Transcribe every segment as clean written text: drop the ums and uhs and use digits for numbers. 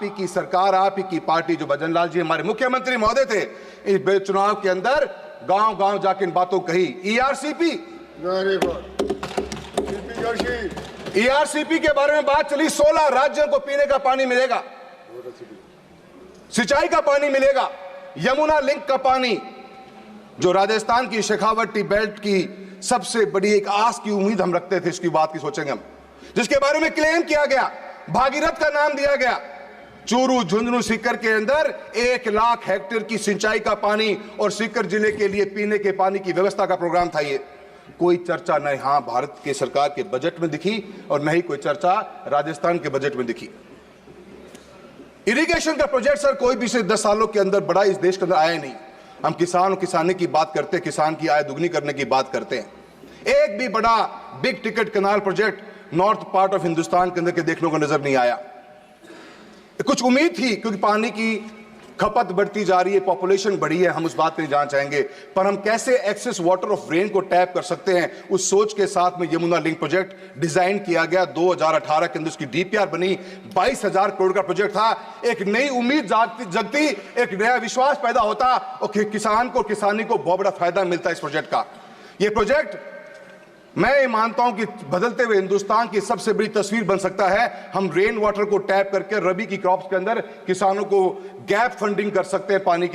की सरकार, आप ही की पार्टी, जो भजन लाल जी हमारे मुख्यमंत्री महोदय थे, इस चुनाव के अंदर गांव गांव जाके इन बातों कही। ईआरसीपी के बारे में बात चली। 16 राज्यों को पीने का पानी मिलेगा, सिंचाई का पानी मिलेगा, यमुना लिंक का पानी, जो राजस्थान की शेखावटी बेल्ट की सबसे बड़ी एक आस की उम्मीद हम रखते थे, इसकी बात की सोचेंगे हम, जिसके बारे में क्लेम किया गया, भागीरथ का नाम दिया गया। चूरू, झुंझुनू, सीकर के अंदर 1 लाख हेक्टेयर की सिंचाई का पानी और सीकर जिले के लिए पीने के पानी की व्यवस्था का प्रोग्राम था। ये कोई चर्चा न यहां भारत के सरकार के बजट में दिखी और न ही कोई चर्चा राजस्थान के बजट में दिखी। इरिगेशन का प्रोजेक्ट सर कोई भी से 10 सालों के अंदर बड़ा इस देश के अंदर आया नहीं। हम किसान और किसानी की बात करते हैं, किसान की आय दुगनी करने की बात करते हैं। एक भी बड़ा big ticket canal project north part of Hindustan के अंदर के देखने को नजर नहीं आया। कुछ उम्मीद थी क्योंकि पानी की खपत बढ़ती जा रही है, पॉपुलेशन बढ़ी है, हम उस बात पे जानना चाहेंगे, पर हम कैसे एक्सेस वाटर ऑफ रेन को टैप कर सकते हैं, उस सोच के साथ में यमुना लिंक प्रोजेक्ट डिजाइन किया गया। 2018 के अंदर उसकी डीपीआर बनी, 22,000 करोड़ का प्रोजेक्ट था। एक नई उम्मीद जगती, एक नया विश्वास पैदा होता और किसान को, किसानी को बहुत बड़ा फायदा मिलता इस प्रोजेक्ट का। यह प्रोजेक्ट मैं ये मानता हूं कि बदलते हुए हिंदुस्तान की सबसे बड़ी तस्वीर बन सकता है। हम रेन वाटर को टैप करके रबी की क्रॉप्स के अंदर किसानों को गैप फंडिंग कर सकते हैं, पानी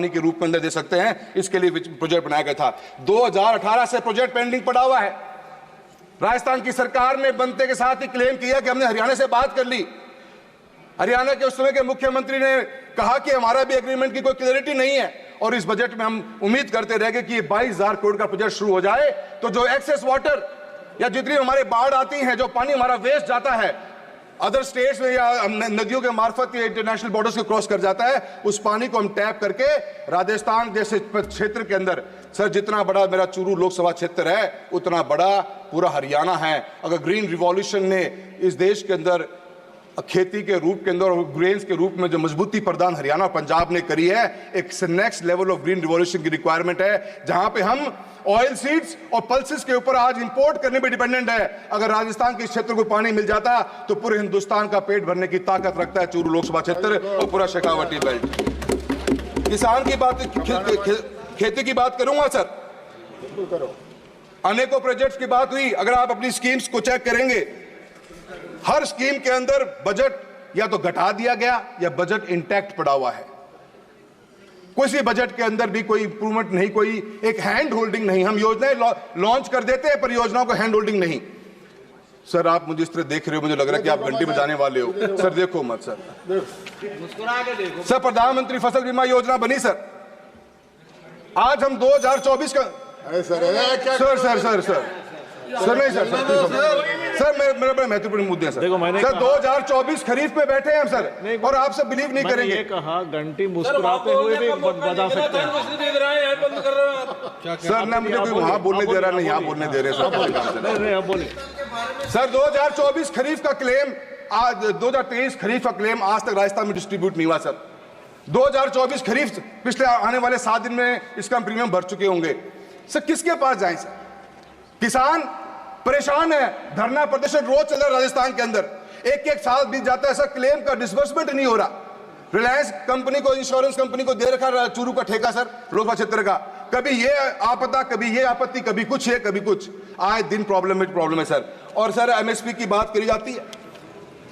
के रूप में अंदर दे सकते हैं। इसके लिए प्रोजेक्ट बनाया गया था। 2018 से प्रोजेक्ट पेंडिंग पड़ा हुआ है। राजस्थान की सरकार ने बनते के साथ ही क्लेम किया कि हमने हरियाणा से बात कर ली। हरियाणा के उस समय के मुख्यमंत्री ने कहा कि हमारा भी एग्रीमेंट की कोई क्लैरिटी नहीं है, और इस बजट में हम उम्मीद करते रहेंगे कि 22,000 करोड़ का प्रोजेक्ट शुरू हो जाए तो जो एक्सेस वाटर या जितनी हमारे बाढ़ आती है, जो पानी हमारा वेस्ट जाता है अदर स्टेट्स में या नदियों के मार्फत या इंटरनेशनल बॉर्डर्स को क्रॉस कर जाता है, उस पानी को हम टैप करके राजस्थान जैसे क्षेत्र के अंदर, सर जितना बड़ा मेरा चूरू लोकसभा क्षेत्र है उतना बड़ा पूरा हरियाणा है। अगर ग्रीन रिवॉल्यूशन ने इस देश के अंदर खेती के रूप के अंदर और ग्रेन्स के रूप में जो मजबूती प्रदान हरियाणा और पंजाब ने करी है, एक next level of green revolution की रिक्वायरमेंट है, जहां पे हम ऑयल सीड्स और पल्सेस के ऊपर आज इंपोर्ट करने पे डिपेंडेंट है। अगर राजस्थान के क्षेत्र को पानी मिल जाता तो पूरे हिंदुस्तान का पेट भरने की ताकत रखता है चूरू लोकसभा क्षेत्र और पूरा शेखावटी बेल्ट। किसान की बात, खेती की बात करूंगा सर, अनेकों प्रोजेक्ट्स की बात हुई। अगर आप अपनी स्कीम्स को चेक करेंगे, हर स्कीम के अंदर बजट या तो घटा दिया गया या बजट इंटैक्ट पड़ा हुआ है। किसी बजट के अंदर भी कोई इंप्रूवमेंट नहीं, कोई एक हैंड होल्डिंग नहीं। हम योजनाएं लॉन्च कर देते हैं पर योजनाओं को हैंड होल्डिंग नहीं। सर आप मुझे इस तरह देख रहे हो, मुझे लग रहा है कि आप घंटी बजाने वाले हो। सर देखो मत सर, मुस्कुरा के देखो। सर प्रधानमंत्री फसल बीमा योजना बनी सर, आज हम 2024 का सर नहीं सर मेरे बड़े महत्वपूर्ण मुद्दे हैं सर 2024 खरीफ में बैठे हैं हम सर, और आप सब बिलीव नहीं करेंगे। ये कहा घंटी मुस्कुराते हुए भी बजा सकते हैं सर, ना मुझे कोई वहां बोलने दे रहा, नहीं यहाँ बोलने दे रहे सर। 2024 खरीफ का क्लेम आज, 2023 खरीफ का क्लेम आज तक राजस्थान में डिस्ट्रीब्यूट नहीं हुआ सर। 2024 खरीफ पिछले आने वाले 7 दिन में इसका प्रीमियम भर चुके होंगे सर। किसके पास जाएं सर? किसान परेशान है, धरना प्रदर्शन रोज चल रहा है राजस्थान के अंदर। एक साल बीत जाता है सर, क्लेम का डिसबर्समेंट नहीं हो रहा। रिलायंस कंपनी को, इंश्योरेंस कंपनी को दे रखा चूरू का ठेका सर, लोकसभा क्षेत्र का। कभी ये आपदा, कभी ये आपत्ति, कभी कुछ है, कभी कुछ। आए दिन प्रॉब्लम है सर। और सर एमएसपी की बात करी जाती है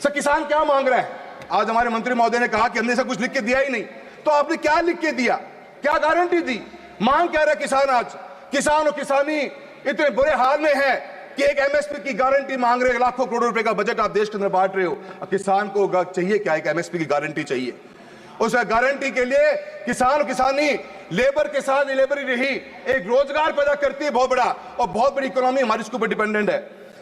सर, किसान क्या मांग रहा है? आज हमारे मंत्री महोदय ने कहा कि हमने ऐसा कुछ लिख के दिया ही नहीं। तो आपने क्या लिख के दिया, क्या गारंटी दी? मांग क्या रहा है किसान? आज किसान और किसानी इतने बुरे हाल में है कि एक एमएसपी की गारंटी मांग रहे हैं। लाखों करोड़ रुपए का बजट आप देश के अंदर बांट रहे हो, किसान को चाहिए क्या? एक एमएसपी की गारंटी चाहिए। उस गारंटी के लिए किसान और किसानी लेबर के साथ लेबर ही रही, एक रोजगार पैदा करती है बहुत बड़ा, और बहुत बड़ी इकोनॉमी हमारी इसके ऊपर डिपेंडेंट है।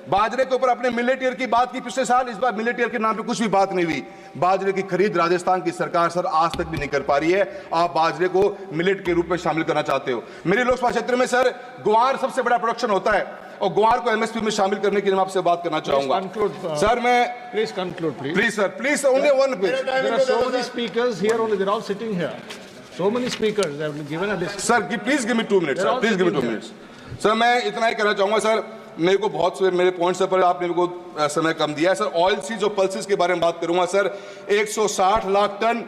बाजरे के ऊपर अपने मिलेट ईयर की बात की पिछले साल, इस बार मिलेट ईयर के नाम पे कुछ भी बात नहीं हुई। बाजरे की खरीद राजस्थान की सरकार सर आज तक भी नहीं कर पा रही है। आप बाजरे को मिलेट के रूप में शामिल करना चाहते हो। मेरे लोकसभा क्षेत्र में सर ग्वार सबसे बड़ा प्रोडक्शन होता है, और ग्वार को एमएसपी में शामिल करने के लिए मैं आपसे बात करना चाहूंगा सर। मैं please conclude please sir, please only one please. There are so many speakers here only, they're all sitting here. So many speakers, they have given a list. Sir please give me 2 minutes sir, please give me 2 minutes sir. मैं इतना ही कहना चाहूंगा sir, मेरे को बहुत से मेरे points पर आपने मेरे को समय कम दिया है सर। ऑयल सीज और पल्सेस के बारे में बात करूंगा सर। 160 लाख टन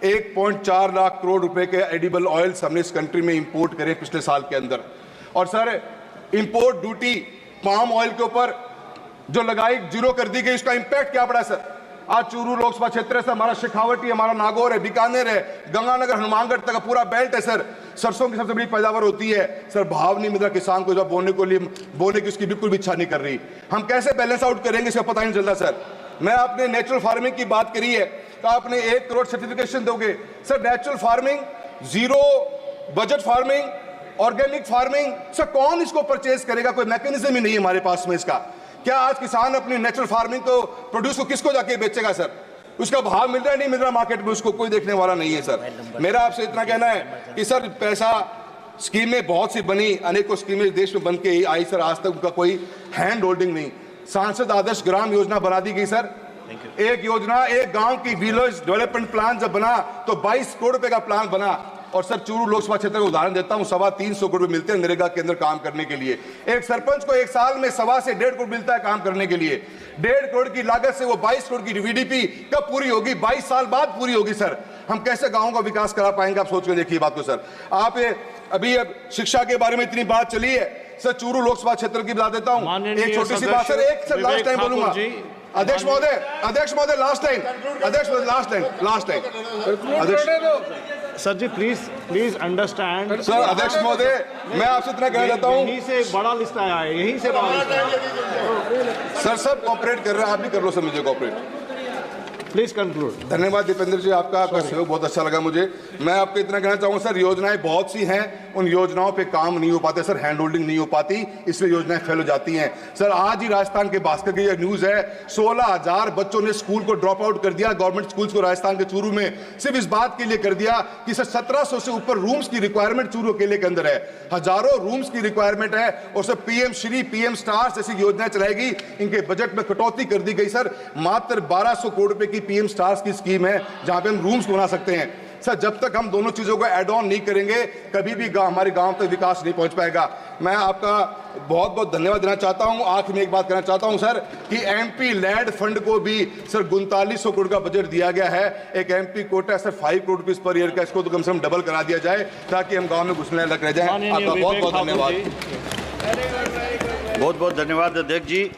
1.4 लाख करोड़ रुपए के एडिबल ऑयल्स हमने इस कंट्री में इंपोर्ट करे पिछले साल के अंदर। और sir import duty palm oil के ऊपर जो लगाई जीरो कर दी गई, उसका इंपैक्ट क्या पड़ा सर। आज चूरू लोकसभा क्षेत्र है सर, हमारा शेखावटी, हमारा नागौर है, बीकानेर है, गंगानगर, हनुमानगढ़ तक का पूरा बेल्ट है सर। सरसों की सबसे बड़ी पैदावार होती है सर। भाव नहीं मिल रहा किसान को, जब बोने की उसकी बिल्कुल भी इच्छा नहीं कर रही। हम कैसे बैलेंस आउट करेंगे इसका पता ही नहीं चल रहा सर। मैं आपने नेचुरल फार्मिंग की बात करी है तो आपने 1 करोड़ सर्टिफिकेशन दोगे sir. Natural farming, zero budget farming, organic farming, sir कौन इसको परचेज करेगा? कोई मैकेनिज्म ही नहीं है हमारे पास में इसका। क्या आज किसान अपनी नेचुरल फार्मिंग को प्रोड्यूस को किसको जाके बेचेगा सर? उसका भाव मिल रहा है नहीं मिल रहा मार्केट में, उसको कोई देखने वाला नहीं है सर। मेरा आपसे इतना कहना है कि सर पैसा स्कीमें बहुत सी बनी, अनेकों स्कीमें देश में बन के ही आई सर, आज तक उनका कोई हैंड होल्डिंग नहीं। सांसद आदर्श ग्राम योजना बना दी गई सर। एक योजना, एक गांव की विलेज डेवलपमेंट प्लान जब बना तो 22 करोड़ रुपए का प्लान बना। और सर चूरू लोकसभा क्षेत्र का उदाहरण देता हूं, 325 करोड़ मिलते हैं नरेगा के अंदर काम करने के लिए। एक सरपंच को एक साल में 1.25 से 1.5 करोड़ मिलता है काम करने के लिए। 1.5 करोड़ की लागत से वो 22 करोड़ की VDP कब पूरी होगी? 22 साल बाद पूरी होगी सर। हम कैसे गाँव का विकास करा पाएंगे? आप सोच के देखिए बात को सर। आप अभी शिक्षा के बारे में इतनी बात चली है सर, चूरू लोकसभा क्षेत्र की बता देता हूं, एक छोटी सी बात सर, एक सर लास्ट टाइम बोलूंगा। अध्यक्ष महोदय लास्ट टाइम, लास्ट टाइम अध्यक्ष sir ji please understand. Sir अध्यक्ष महोदय, मैं आपसे इतना कहना चाहता हूँ, यहीं से बड़ा लिस्ट आया है, यहीं से बड़ा लिस्ट आया। सर सब कॉपरेट कर रहे हैं, आप भी कर लो सर मुझे कॉपरेट। Please conclude. धन्यवाद दीपेंद्र जी, आपका सहयोग बहुत अच्छा लगा मुझे। मैं आपको इतना कहना चाहूंगा सर, योजनाएं बहुत सी हैं, उन योजनाओं पे काम नहीं हो पाते सर, हैंड होल्डिंग नहीं हो पाती, इसलिए योजनाएं फेल हो जाती हैं सर। आज ही राजस्थान के भास्कर की न्यूज है, 16,000 बच्चों ने स्कूल को ड्रॉप आउट कर दिया, गवर्नमेंट स्कूल्स को राजस्थान के चूरू में, सिर्फ इस बात के लिए कर दिया कि सर 1700 से ऊपर रूम्स की रिक्वायरमेंट चूरू अकेले के अंदर है, हजारों रूम्स की रिक्वायरमेंट है। और sir PM Shri, PM stars जैसी योजनाएं चलाएगी, इनके बजट में कटौती कर दी गई सर। मात्र 1200 करोड़ रुपए की PM स्टार्स की स्कीम है जहां पे हम रूम्स बना सकते हैं सर। जब तक हम दोनों चीजों को ऐड ऑन नहीं करेंगे, कभी भी हमारे गांव तक विकास नहीं पहुंच पाएगा। मैं आपका बहुत बहुत धन्यवाद देना चाहता हूं। आखिर में एक बात कहना चाहता हूं सर कि MP लैंड फंड को भी सर 3900 करोड़ का बजट दिया गया है। एक MP quota sir 5 crore rupees per year का, इसको तो कम से कम डबल करा दिया जाए ताकि हम गाँव में घुसने लग रह जाए। आपका बहुत बहुत धन्यवाद। बहुत बहुत धन्यवाद अध्यक्ष जी।